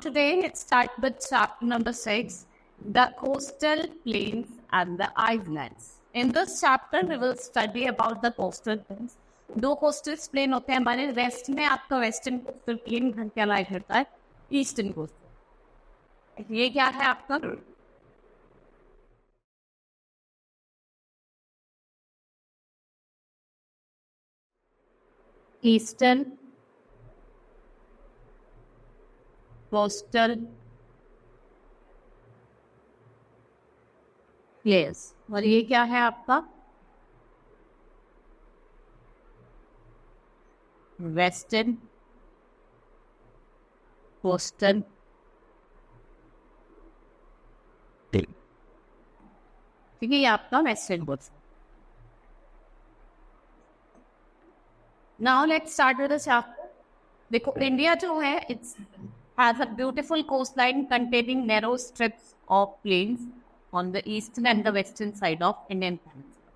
today let's start with chapter number 6, the coastal plains and the islands. In this chapter we will study about the coastal plains. दो coastal plain होते हैं हमारे waste में. आपका western coastal plane क्या lie करता है, eastern coastal. ये क्या है आपका ईस्टर्न कोस्टल प्लेन्स, और ये क्या है आपका वेस्टर्न कोस्टल प्लेन. ठीक है, ये आपका western coastal. Now let's start with the chapter. देखो, इंडिया जो है it's has a beautiful coastline containing narrow strips of plains on the eastern and the western side of Indian Peninsula.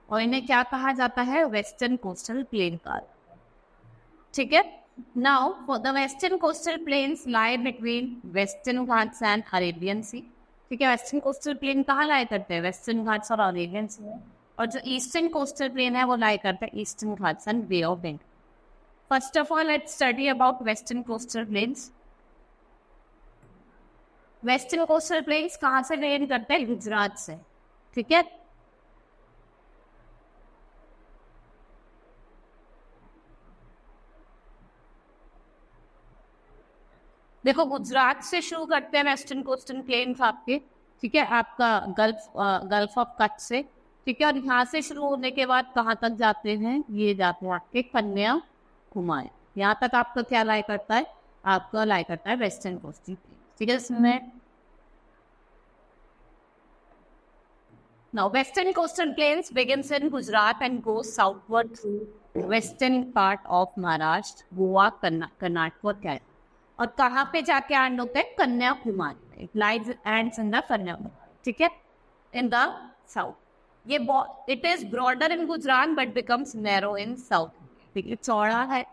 और इन्हें क्या कहा जाता है, वेस्टर्न कोस्टल प्लेन का. ठीक है. Now for the western coastal plains lie between western Ghats and Arabian sea. ठीक है, वेस्टर्न कोस्टल प्लेन कहाँ लाई करते हैं, वेस्टर्न घाट्स और अरेबियन सी में. और जो ईस्टर्न कोस्टल प्लेन है वो लाई करते हैं Eastern Ghats and Bay of Bengal. First of all let's study about western coastal plains. Western coastal plains कहाँ से रेन करते हैं, गुजरात से. ठीक है. देखो, गुजरात से शुरू करते हैं वेस्टर्न कोस्टल प्लेन्स आपके. ठीक है, आपका गल्फ ऑफ कच्छ से. ठीक है, और यहाँ से शुरू होने के बाद कहाँ तक जाते हैं, ये जाते हैं आपके कन्याकुमारी. यहाँ तक आपका क्या लाई करता है, आपका लाई करता है वेस्टर्न कोस्टल प्लेन. ठीक है. इसमें now western coastal plains begins in Gujarat and goes southward through western part of Maharashtra, Goa, Karnataka और Kerala. और कहाँ पे जाके एंड होते हैं, Kanyakumari. It lies ends in the Kanyakumari. ठीक है, in the south. ये it is broader in Gujarat but becomes narrow in south. ठीक है, चौड़ा है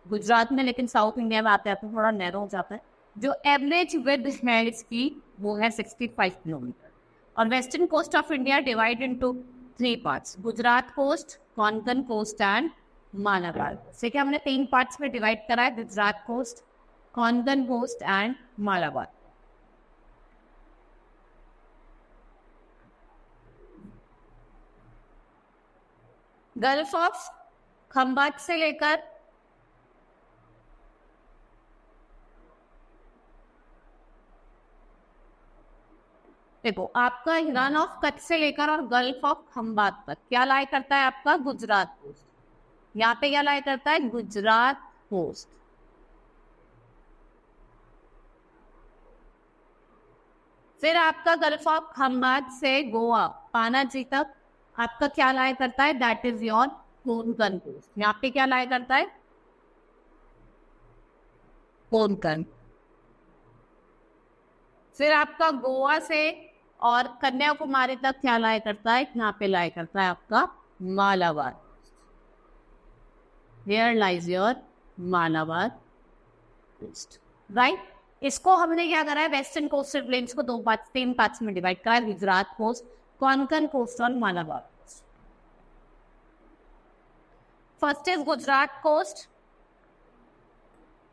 गुजरात में लेकिन साउथ इंडिया में आते आते थोड़ा नैरो हो जाता है. जो एवरेज विड्थ है इसकी वो है 65 किलोमीटर. और western coast of India divide into 3 parts, Gujarat coast, Konkan coast and Malabar. ठीक है, हमने 3 पार्ट्स में डिवाइड करा है, Gujarat coast, Konkan coast and Malabar. Gulf of Khambhat से लेकर देखो, आपका रन ऑफ कच्छ से लेकर और गल्फ ऑफ खंबात तक क्या लाई करता है, आपका गुजरात कोस्ट. यहाँ पे क्या लाई करता है, गुजरात कोस्ट. फिर आपका गल्फ ऑफ खंबात से गोवा पानाजी तक आपका क्या लाई करता है, that is your Konkan coast. यहाँ पे क्या लाई करता है, कोंकण. फिर आपका गोवा से और कन्याकुमारी तक क्या लाई करता है, यहाँ पे लाई करता है आपका Malabar. Here lies your Malabar coast. Right. इसको हमने क्या करा है, वेस्टर्न कोस्टल प्लेन्स को 3 पार्ट्स में डिवाइड करा है, गुजरात कोस्ट, कोंकण कोस्ट और Malabar coast. First is Gujarat coast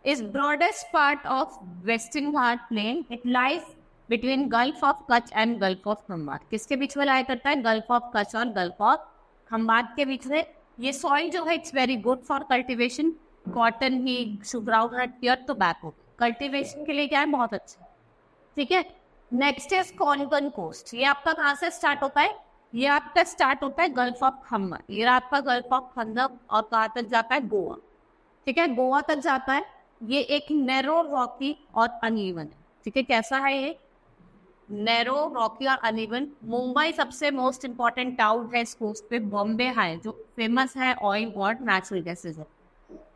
is broadest part of western Ghat plain. It lies between Gulf of Kutch and Gulf of Khambat. किसके बीच में लाया करता है, Gulf of Kutch और Gulf of Khambat के बीच में. ये सॉइल जो है it's very good for cultivation, cotton ही, groundnut, pear, tobacco. Cultivation के लिए क्या है, बहुत अच्छा. ठीक है. Next is Konkan coast. ये आपका कहाँ से स्टार्ट होता है, ये आपका स्टार्ट होता है गल्फ ऑफ खम्बत. ये आपका गल्फ ऑफ खंदक और कहाँ तक जाता है, गोवा. ठीक है, गोवा तक जाता है. ये एक नैरो, रॉकी और अनइवन है. ठीक है, कैसा है ये, नैरो, रॉकी और अनइवन. मुंबई सबसे मोस्ट इंपॉर्टेंट टाउन है इस कोस्ट पे. बॉम्बे है जो फेमस है ऑयल और नेचुरल गैसेज है,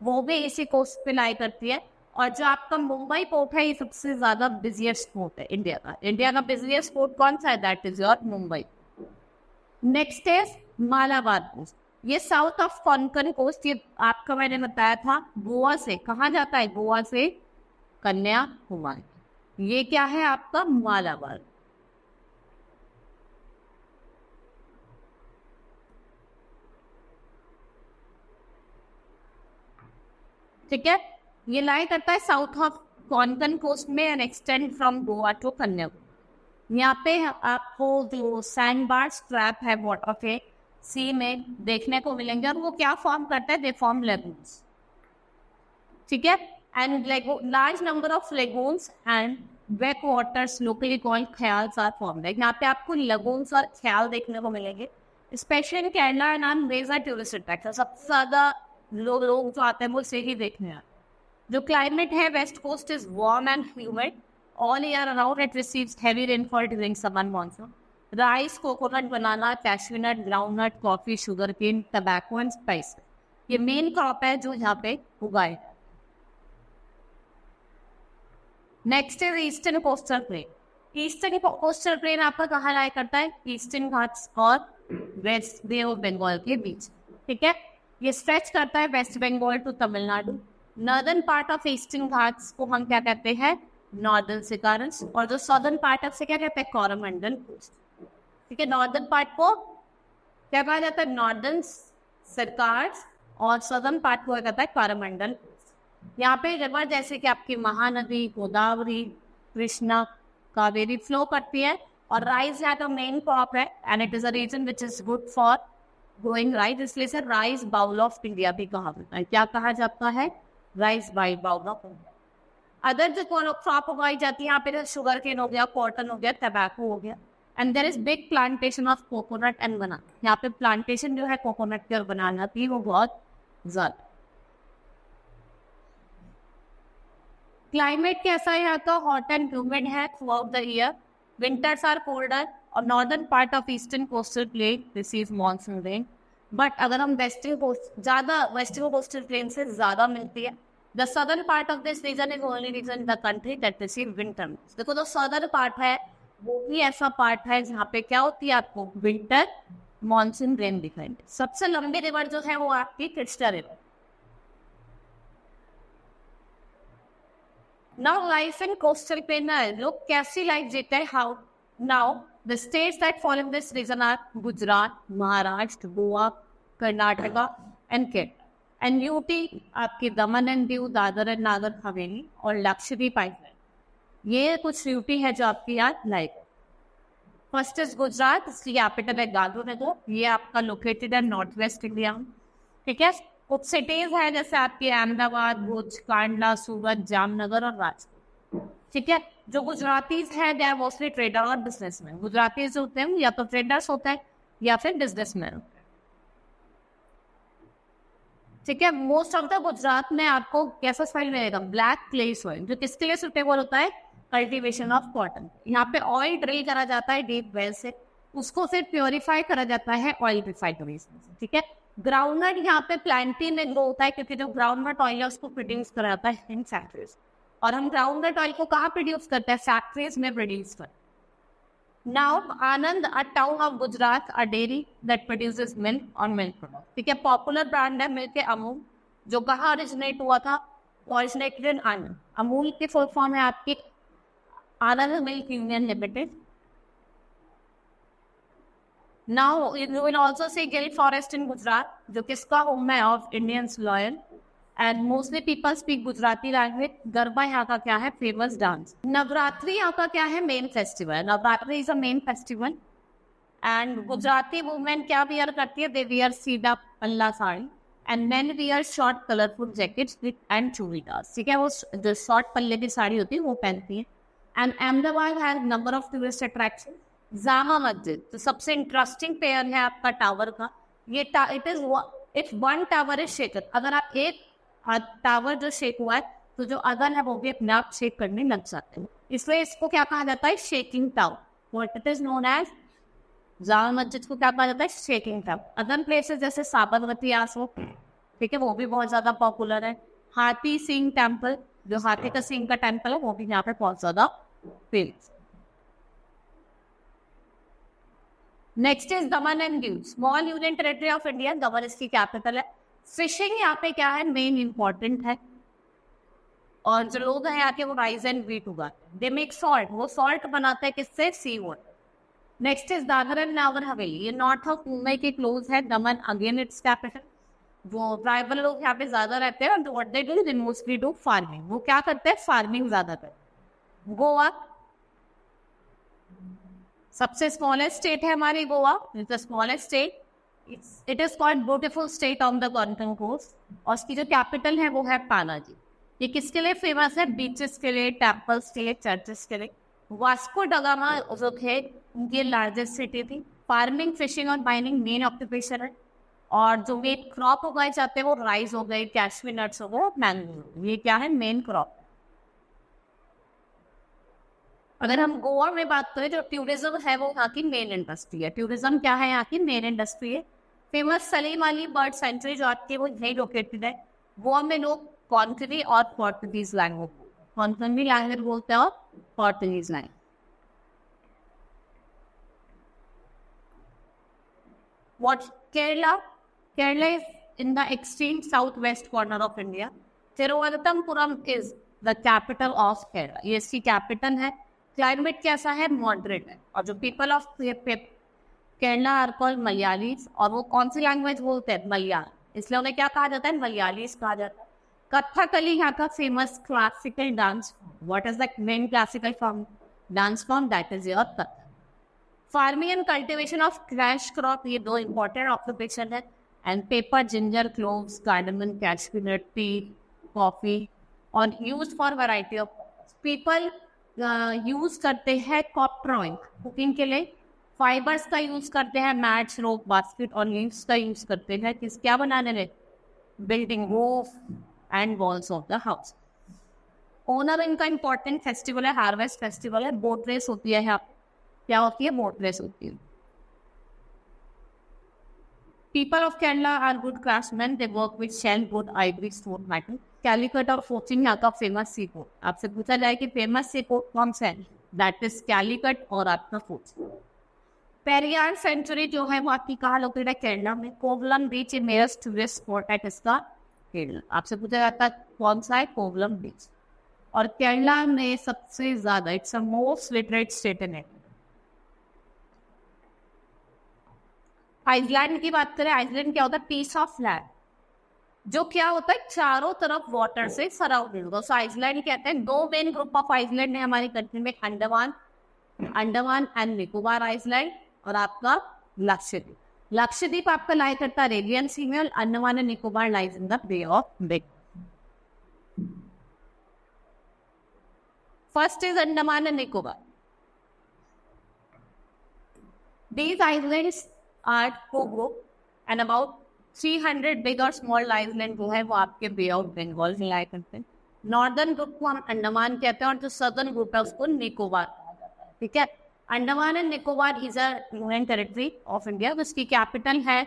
वो भी इसी कोस्ट पे लाई करती है. और जो आपका मुंबई पोर्ट है ये सबसे ज्यादा बिजिएस्ट पोर्ट है इंडिया का. इंडिया का बिजिएस्ट पोर्ट कौन सा है, that is your Mumbai. Next is Malabar coast. ये साउथ ऑफ कोंकण कोस्ट. ये आपका मैंने बताया था गोवा से कहाँ जाता है, गोवा से कन्याकुमारी. ये क्या है आपका मालाबार। ठीक है, ये लाई करता है साउथ ऑफ कोंकण कोस्ट में and extend from Goa to Kanyakumari. यहाँ पे आपको जो सैंड बार स्ट्रैप है वाटर के सी में देखने को मिलेंगे, और वो क्या फॉर्म करता है, दे फॉर्म लेगून्स। ठीक है, and large number of lagoons and back waters locally called kayals are formed. यहाँ पे आपको लगून्स और ख्याल देखने को मिलेंगे, specially in Kerala and on major tourist attraction. सबसे ज्यादा लोग जो आते हैं वो इसे ही देखने आते हैं। जो क्लाइमेट है west coast is warm and humid all year around. It receives heavy rainfall during summer monsoon. Rice, coconut, banana, cashew nut, groundnut, coffee, sugar cane, tobacco and spice, ये मेन क्रॉप है जो यहाँ पे उगाए। Next is eastern coastal plain. Eastern coastal plain आपका कहाँ लाया करता है, ईस्टर्न घाट्स और वेस्ट बे ऑफ बंगाल के बीच। ठीक है, ये स्ट्रेच करता है west Bengal to Tamil Nadu. Northern part of eastern Ghats को हम क्या कहते हैं, नॉर्दर्न सिकारंस, और जो सदर्न पार्ट ऑफ से क्या कहते हैं, कोरोमंडल कोस्ट। ठीक है, नॉर्दर्न पार्ट को क्या कहा जाता है, नॉर्दर्न सिकारंस, और सदर्न पार्ट को क्या कहता है, कोरोमंडल कोस्ट। यहाँ पे रिवर जैसे कि आपकी महानदी, गोदावरी, कृष्णा, कावेरी फ्लो करती है, और राइस यहाँ का मेन क्रॉप है and it is a region which is good for growing rice, इसलिए सर राइस बाउल ऑफ इंडिया भी कहा जाता है। क्या कहा जाता है, rice bowl of India. Other जो क्रॉप उगाई जाती है यहाँ पे शुगर केन हो गया, कॉटन हो गया, टबैको हो गया, and there is big plantation of coconut and banana. यहाँ पे प्लांटेशन जो है कोकोनट की और बनाना की वो बहुत ज्यादा। क्लाइमेट कैसा है यहाँ का, हॉट एंड ह्यूमिड है throughout the year. Winters are colder, और northern part of eastern coastal plain receive monsoon rain. But अगर हम वेस्टर्न कोस्टल प्लेन से ज्यादा मिलती है। The southern part of this region is only region in the country that receive winter. देखो जो southern part है वो भी ऐसा पार्ट है जहाँ पे क्या होती है, आपको विंटर मॉनसून रेन दिखाई। सबसे लंबी रिवर जो है वो आपकी Krishna river. Now life in coastal plain है, लोग कैसी लाइफ जीते हैं, how. Now the states that follow in this region are Gujarat, Maharashtra, Goa, Karnataka and Kerala, and UT आपकी दमन एंड दीव, दादर एंड नागर हवेली, और लक्षद्वीप आइलैंड। ये कुछ यूटी है जो आपकी याद लाइक। फर्स्ट इज गुजरात, इसकी कैपिटल है गांधीनगर। ये आपका लोकेटेड है नॉर्थ वेस्ट इंडिया में। ठीक है, कुछ सिटीज है जैसे आपके अहमदाबाद, भुज, कांडला, सूरत, जामनगर और राजकोट। ठीक है, जो गुजरातीज है दे आर मोस्टली ट्रेडर और बिजनेसमैन। गुजरातीज जो होते हैं या तो ट्रेडर्स होते हैं या फिर बिजनेसमैन होते हैं। ठीक है, मोस्ट ऑफ द गुजरात में आपको कैसा सॉइल मिलेगा, ब्लैक क्ले सॉइल, जो किसके लिए सुटेबल होता है, कल्टीवेशन ऑफ कॉटन। यहाँ पे ऑयल ड्रिल करा जाता है डीप वेल से, उसको फिर प्योरीफाई करा जाता है ऑयल रिफाइनरी से। ठीक है, ग्राउंडनट यहाँ पे प्लांटेन में ग्रो होता है, क्योंकि जो ग्राउंडनट ऑयल है उसको प्रोड्यूस करा जाता है इन फैक्ट्रीज। और हम ग्राउंडनट ऑयल को कहाँ प्रोड्यूस करते हैं, फैक्ट्रीज में प्रोड्यूस करते हैं। Now Anand, a town of Gujarat, a dairy that produces milk और मिल्क प्रोडक्ट। ठीक है, पॉपुलर ब्रांड है मिल्क अमूल, जो कहाँ ओरिजिनेट हुआ था, ओरिजिनेटेड इन आनंद। अमूल की फुल फॉर्म है आपकी Anand milk union limited. Now you will also see Gil Forest in Gujarat, जो किसका होम है, of Indians loyal, and mostly people speak Gujarati language. Garba यहाँ का क्या है, फेमस डांस। नवरात्रि यहाँ का क्या है, main festival. Navratri is a main festival, and Gujarati women क्या वियर करती है, दे वियर सीधा पल्ला sari, and main wear short colourful jackets and churidar. ठीक है, वो जो शॉर्ट पल्ले की साड़ी होती है वो पहनती है। And Ahmedabad has number of tourist attraction. Jama Masjid तो सबसे इंटरेस्टिंग पेयर है आपका टावर का। ये इफ वन टावर इज शेकन, अगर आप एक टावर जो शेक हुआ है तो जो अदर है वो भी अपने आप शेक करने लग जाते हैं, इसलिए इसको क्या कहा जाता है, shaking tower. What it is known as, Jama Masjid को क्या कहा जाता है, शेकिंग टावर। अदर प्लेसेस जैसे साबरमती आश्रम, ठीक है, वो भी बहुत ज्यादा पॉपुलर है। हाथी सिंह टेम्पल, जो हाथी का सिंह का टेम्पल है, वो भी यहाँ पे बहुत ज्यादा famous. Next is Daman and Diu, small union territory of India. दमन इसकी कैपिटल है। फिशिंग यहाँ पे क्या है, मेन इंपॉर्टेंट है। और जो लोग हैं यहाँ के वो राइस एंड व्हीट उगाते हैं। दे मेक सॉल्ट, वो सॉल्ट बनाते हैं किससे? Sea water. Next is Dadra and Nagar Haveli, ये नॉर्थ ऑफ मुंबई के क्लोज है। दमन अगेन इट्स कैपिटल। वो ट्राइबल लोग यहाँ पे ज्यादा रहते हैं, what they do, they mostly do farming. वो क्या करते हैं? फार्मिंग ज्यादातर। गोवा सबसे स्मॉलेस्ट स्टेट है हमारी, Goa is the smallest state. It is called beautiful state on the continental coast, और इसकी जो कैपिटल है वो है पानाजी। ये किसके लिए फेमस है? बीचेस के लिए, टेम्पल्स के लिए, चर्चेस के लिए। वास्को डगामा जो थे उनकी लार्जेस्ट सिटी थी। फार्मिंग, फिशिंग और माइनिंग मेन ऑक्यूपेशन है, और जो मेन क्रॉप उगाए जाते हैं वो राइस हो गए, कैशवी नट्स हो गए, मैंगो, ये क्या है? Main crop. अगर हम गोवा में बात करें, जो टूरिज्म है वो यहाँ की मेन इंडस्ट्री है। टूरिज्म क्या है? यहाँ की मेन इंडस्ट्री है। Famous Salim Ali bird sanctuary जो आपकी वो यही लोकेटेड है। गोवा में लोग कोंकणी और पोर्टुगीज लैंग्वेज, कोंकणी लैंग्वेज बोलते हैं और Portuguese language. What Kerala? Kerala is in the extreme southwest corner of India. Thiruvananthapuram is the capital of Kerala. ये इसकी कैपिटल है। क्लाइमेट कैसा है? मॉडरेट है। और जो people of Kerala are called Malayalis, और वो कौन सी लैंग्वेज बोलते हैं? मलयालम, इसलिए उन्हें क्या कहा जाता है? मलयालीज कहा जाता है। कथकली यहाँ का famous classical dance. What is the main classical form dance form? That is your Kathak. Farming and cultivation of cash crop, ये दो इंपॉर्टेंट ऑक्यूपेशन है। And pepper, ginger, cloves, cardamom, cashew, tea, coffee, और use for variety of people use करते हैं copper oil cooking के लिए। Fibres का use करते हैं, मैट्स, रोप, बास्केट, और लीव्स का यूज करते हैं किस क्या बनाने में? Building, roof and walls of the house. Owner इनका इंपॉर्टेंट फेस्टिवल है, हार्वेस्ट फेस्टिवल है। बोट रेस होती है यहाँ। क्या होती है? बोट रेस होती है। People of Kerala are good craftsmen, they work with shell, wood, ivory, stone, metal. Calicut और कोचीन यहाँ का फेमस सी पोर्ट। आपसे पूछा जाए कि फेमस सी पोर्ट कौन सा है? दैट इज कैलिकट और आपका कोचीन। पेरियार सेंचुरी जो है वो आपकी कहाँ लोकेटेड है? केरला में। कोवलम बीच इन नियरेस्ट टूरिस्ट स्पॉट है किसका? केरला। आपसे पूछा जाता है कौन सा है? कोवलम बीच। और केरला में सबसे ज्यादा, it's a most literate state in India. Island की बात करें, आइसलैंड क्या होता है? पीस ऑफ लैंड, जो क्या होता है? चारों तरफ वाटर से सराउंडेड होगा। सो आइसलैंड कहते हैं। दो मेन ग्रुप ऑफ आइसलैंड है हमारी कंट्री में, अंडमान एंड निकोबार आइसलैंड, और आपका लक्षद्वीप। लक्षद्वीप आपका लाई करता है अरेबियन सी में, और Andaman and Nicobar lies in the Bay of Bengal. First is Andaman and Nicobar. These islands are co-group and about 300 big और small island जो है वो आपके बे ऑफ बंगाल में लाया करते हैं। नॉर्दर्न ग्रुप को हम अंडमान कहते हैं, और जो सदर्न ग्रुप है उसको निकोबार कहा जाता है। ठीक है। Andaman and Nicobar is a union territory of India, उसकी कैपिटल है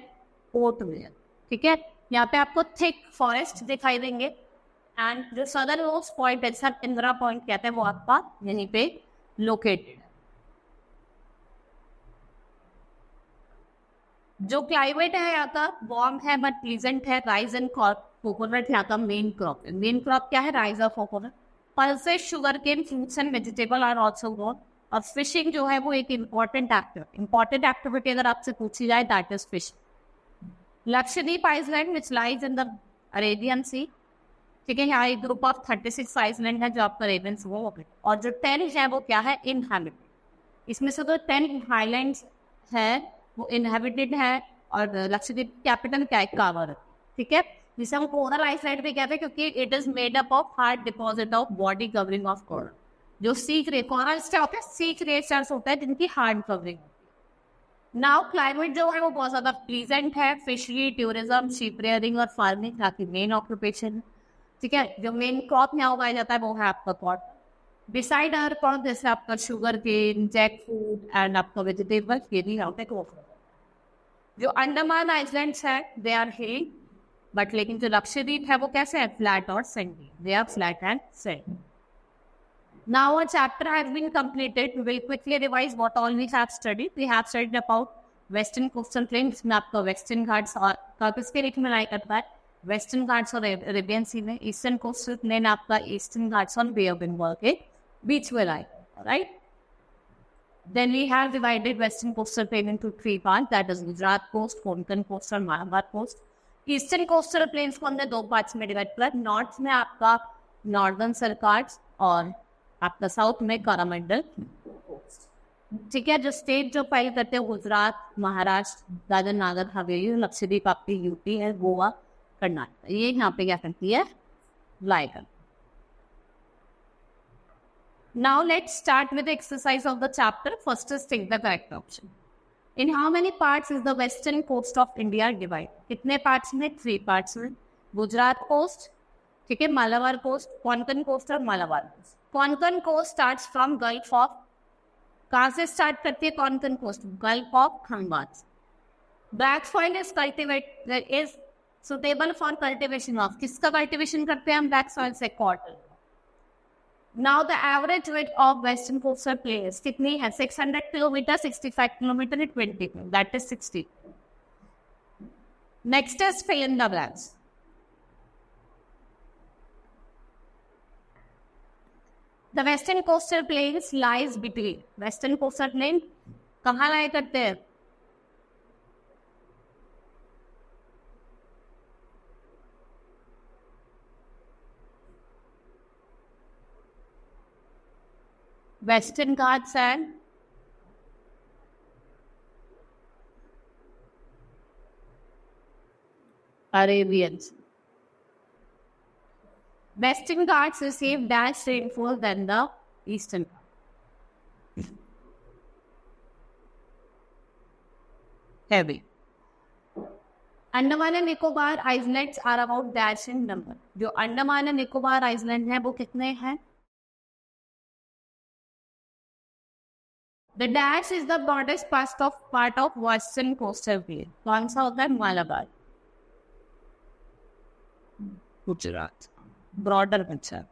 पोर्ट ब्लेयर। ठीक है। यहाँ पे आपको थिक फॉरेस्ट दिखाई देंगे, एंड जो सदर्न मोस्ट पॉइंट है जिसे इंदिरा पॉइंट कहते हैं वो आपका यहीं पे लोकेटेड है। जो क्लाइमेट है यहाँ का वार्म है बट प्लीजेंट है। राइस एंड कोकोनट यहाँ का मेन क्रॉप है। मेन क्रॉप क्या है? राइस और coconut. Pulses, sugar cane, fruits and vegetable are also grown. और फिशिंग जो है वो एक इंपॉर्टेंट एक्टिविटी अगर आपसे पूछी जाए that is fishing. Lakshadweep island which lies in the Arabian sea. ठीक है। यहाँ एक ग्रुप ऑफ 36 आइसलैंड है जो आपका अरेबियन सी वो, और जो 10 है वो क्या है? इनहैबिटेड। इसमें से तो 10 आइलैंड्स है वो इनहेबिटेड है, और लक्षद्वीप कैपिटल क्या है? कावर। ठीक है। जिसे हम कोरल आइसलैंड भी कहते हैं क्योंकि it is made up of hard deposit of body covering of coral. जो सी कोरल्स क्या होते हैं? सी क्रिएचर्स होते हैं जिनकी हार्ड कवरिंग। नाउ क्लाइमेट जो है वो बहुत ज्यादा प्लीजेंट है। फिशरी, टूरिज्म, शीप रेयरिंग और फार्मिंग यहाँ की मेन ऑक्यूपेशन है। ठीक है। जो मेन क्रॉप यहाँ उगाया जाता है वो है आपका कॉटन। डिसाइड अदर क्रॉप जैसे आपका sugar cane, jackfruit and आपका वेजिटेबल, ये भी यहाँ पे क्रॉप। जो अंडमान आइसलैंड्स है दे आर हिली, बट लेकिन जो लक्षद्वीप है वो कैसे है? फ्लैट और sandy. They are flat and sandy. Now a chapter has been completed. We will quickly revise what all we have studied. We have studied about Western Coastal Plain, जिसमें आपका वेस्टर्न घाट्स और किसके रीच में लाई करता है? Western Ghats और Arabian sea में, eastern coastal plain आपका ईस्टर्न घाट्स और बे ऑफ बंगाल के बीच में लाएगा, right. Then we have divided western coastal plain into 3 parts, that is Gujarat coast, Konkan coast और Malabar coast. Eastern coastal planes को हमने 2 पार्ट्स में डिवाइड किया. नॉर्थ में आपका नॉर्दर्न सरकार्स और आपका साउथ में कोरोमंडल कोस्ट. ठीक है. जो स्टेट जो फाइल करते हैं गुजरात, महाराष्ट्र, दादर नागर हवेली, लक्षद्वीप आपकी यूपी है, गोवा, कर्नाटक, ये यहाँ पे क्या करती है, लाएगा. Now let's start with the exercise of the chapter. First is take the correct option. In how many parts is the western coast of India divided? कितने parts में? 3 parts में. गुजरात coast, ठीक है, मालाबार coast, कोंकण coast और Malabar coast. Konkan coast starts from Gulf of, कहाँ से start करती है Konkan coast? Gulf of Khambhat. Black soil is cultivated, is suitable for cultivation of, किसका cultivation करते हैं हम black soil से? Cotton. Now the average width of western coastal plains कितनी है? 600 kilometre, 65 kilometre, 20, that is 60. Next is fill in the blanks. The western coastal plains lies between. Western coastal plain कहाँ lie करते हैं? Western Ghats and Arabians. Western Ghats receive dash rainfall than the Eastern Ghats. Heavy. Andaman and Nicobar islands are about dash in number. जो Andaman and Nicobar island है वो कितने हैं? The dash is the broadest part of western coastal plain. कौन सा होता है? Malabar, Gujarat. Broader बच्चा.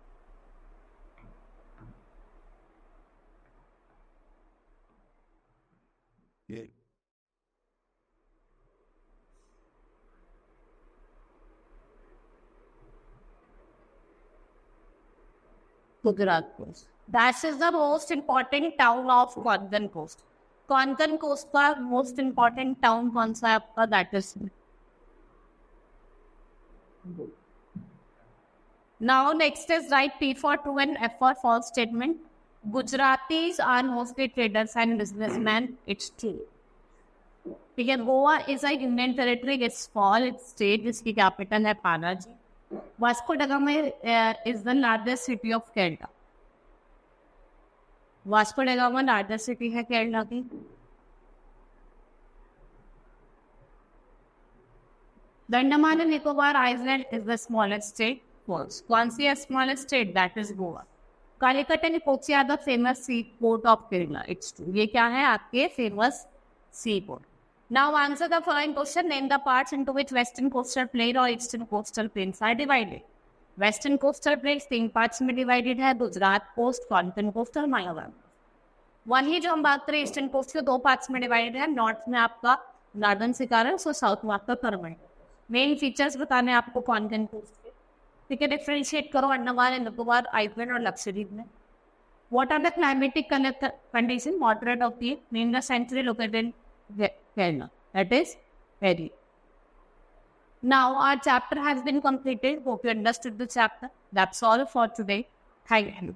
Gujarat coast. That is the most important town of Konkan coast. Konkan coast का most important town कौन सा है आपका? That is. Now next is write P for true and F for false statement. Gujaratis are mostly traders and businessmen. It's true. ठीक है. Goa is a union territory. It's small. It's state. जिसकी capital है Panaji. Vasco da Gama is the largest city of Kerala. Vasco da Gama largest city है केरला की. The Andaman and Nicobar Island is the smallest state. False. कौन सी है smallest state? That is Goa. Calicut and Kochi are the famous seaport of Kerala. It's true. ये क्या है? आपके famous seaport. Now answer the following question. Name the parts into which western coastal plain or eastern coastal plains are divided. Western coastal planes 3 parts में divided है. Gujarat coast, Konkan coast और मालाबार. वही जो हम बात करें ईस्टर्न कोस्ट के 2 पार्ट्स में डिवाइडेड है. नॉर्थ में आपका नॉर्दर्न सिकारस और साउथ में आपका कोरोमंडल. मेन फीचर्स बताने आपको कोंकण कोस्ट के. ठीक है. डिफरेंशिएट करो अंडमान एंड निकोबार आइलैंड और लक्षद्वीप में. What are the climatic condition? Moderate of the main the century located in Kerala. That is very. Now our chapter has been completed. Hope you understood the chapter. That's all for today. Thank you.